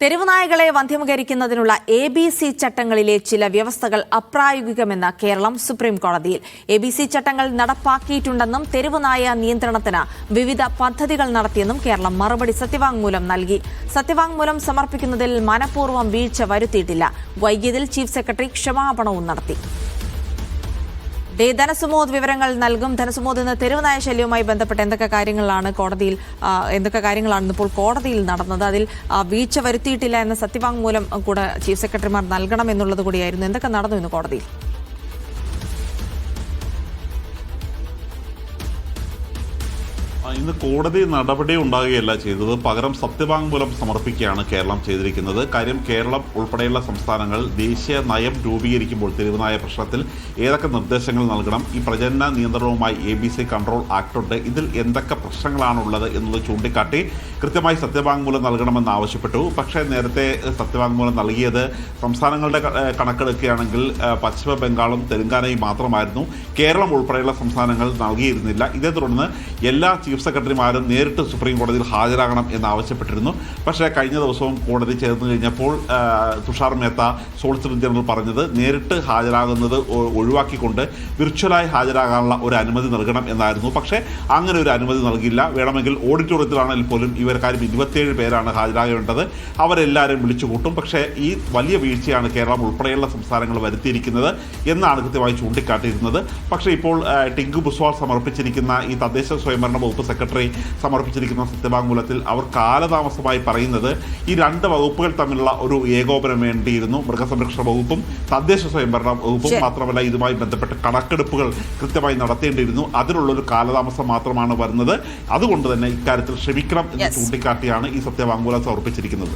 തെരുവുനായകളെ വന്ധ്യംകരിക്കുന്നതിനുള്ള ABC ചട്ടങ്ങളിലെ ചില വ്യവസ്ഥകൾ അപ്രായോഗികമെന്ന് Keralam supreme കോടതിയിൽ. ABC ചട്ടങ്ങൾ നടപ്പാക്കിയിട്ടുണ്ടെന്നും തെരുവുനായ നിയന്ത്രണത്തിന് വിവിധ പദ്ധതികൾ നടത്തിയെന്നും കേരളം മറുപടി സത്യവാങ്മൂലം നൽകി. സത്യവാങ്മൂലം സമർപ്പിക്കുന്നതിൽ മനഃപൂർവ്വം വീഴ്ച വരുത്തിയിട്ടില്ല. വൈകിയതിൽ ചീഫ് സെക്രട്ടറി ക്ഷമാപണവും നടത്തി. ധനസുമോദ് വിവരങ്ങൾ നൽകും. ധനസുമോദ്, ഇന്ന് തെരുവുനായ ശല്യവുമായി ബന്ധപ്പെട്ട് എന്തൊക്കെ കാര്യങ്ങളാണ് ഇപ്പോൾ കോടതിയിൽ നടന്നത്? അതിൽ വീഴ്ച വരുത്തിയിട്ടില്ല എന്ന സത്യവാങ്മൂലം കൂടെ ചീഫ് സെക്രട്ടറിമാർ നൽകണം എന്നുള്ളത് കൂടിയായിരുന്നു. എന്തൊക്കെ നടന്നു ഇന്ന് കോടതിയിൽ? ഇന്ന് കോടതി നടപടി ഉണ്ടാകുകയല്ല ചെയ്തത്, പകരം സത്യവാങ്മൂലം സമർപ്പിക്കുകയാണ് കേരളം ചെയ്തിരിക്കുന്നത്. കാര്യം, കേരളം ഉൾപ്പെടെയുള്ള സംസ്ഥാനങ്ങൾ ദേശീയ നയം രൂപീകരിക്കുമ്പോൾ തെരുവുനായ പ്രശ്നത്തിൽ ഏതൊക്കെ നിർദ്ദേശങ്ങൾ നൽകണം, ഈ പ്രജനന നിയന്ത്രണവുമായി ABC കൺട്രോൾ ആക്ട് ഉണ്ട്, ഇതിൽ എന്തൊക്കെ പ്രശ്നങ്ങളാണുള്ളത് എന്നുള്ളത് ചൂണ്ടിക്കാട്ടി കൃത്യമായി സത്യവാങ്മൂലം നൽകണമെന്ന് ആവശ്യപ്പെട്ടു. പക്ഷേ നേരത്തെ സത്യവാങ്മൂലം നൽകിയത് സംസ്ഥാനങ്ങളുടെ കണക്കെടുക്കുകയാണെങ്കിൽ പശ്ചിമ ബംഗാളും തെലങ്കാനയും മാത്രമായിരുന്നു. കേരളം ഉൾപ്പെടെയുള്ള സംസ്ഥാനങ്ങൾ നൽകിയിരുന്നില്ല. ഇതേ തുടർന്ന് എല്ലാ ചീഫ് സെക്രട്ടറിമാരും നേരിട്ട് സുപ്രീം കോടതിയിൽ ഹാജരാകണം എന്നാവശ്യപ്പെട്ടിരുന്നു. പക്ഷേ കഴിഞ്ഞ ദിവസവും കോടതി ചേർന്ന് കഴിഞ്ഞപ്പോൾ തുഷാർ മേത്ത സോളിസിറ്റർ ജനറൽ പറഞ്ഞത് നേരിട്ട് ഹാജരാകുന്നത് ഒഴിവാക്കിക്കൊണ്ട് വിർച്വലായി ഹാജരാകാനുള്ള ഒരു അനുമതി നൽകണം എന്നായിരുന്നു. പക്ഷേ അങ്ങനെ ഒരു അനുമതി നൽകില്ല. വേണമെങ്കിൽ ഓഡിറ്റോറിയത്തിലാണെങ്കിൽ പോലും ഇവർക്കാരും 27 പേരാണ് ഹാജരാകേണ്ടത്, അവരെല്ലാവരും വിളിച്ചു കൂട്ടും. പക്ഷേ ഈ വലിയ വീഴ്ചയാണ് കേരളം ഉൾപ്പെടെയുള്ള സംസ്ഥാനങ്ങൾ വരുത്തിയിരിക്കുന്നത് എന്നാണ് കൃത്യമായി ചൂണ്ടിക്കാട്ടിയിരുന്നത്. പക്ഷേ ഇപ്പോൾ ടിങ്കു ബുസ്വാൾ സമർപ്പിച്ചിരിക്കുന്ന ഈ തദ്ദേശ സ്വയംഭരണ വകുപ്പ് സെക്രട്ടറി സമർപ്പിച്ചിരിക്കുന്ന സത്യവാങ്മൂലത്തിൽ അവർ കാലതാമസമായി പറയുന്നത് ഈ രണ്ട് വകുപ്പുകൾ തമ്മിലുള്ള ഒരു ഏകോപനം വേണ്ടിയിരുന്നു. മൃഗസംരക്ഷണ വകുപ്പും തദ്ദേശ സ്വയംഭരണ വകുപ്പും മാത്രമല്ല, ഇതുമായി ബന്ധപ്പെട്ട് കണക്കെടുപ്പുകൾ കൃത്യമായി നടത്തേണ്ടിയിരുന്നു. അതിനുള്ളൊരു കാലതാമസം മാത്രമാണ് വരുന്നത്. അതുകൊണ്ട് തന്നെ ഇക്കാര്യത്തിൽ ക്ഷമിക്കണം എന്ന് ചൂണ്ടിക്കാട്ടിയാണ് ഈ സത്യവാങ്മൂലം സമർപ്പിച്ചിരിക്കുന്നത്.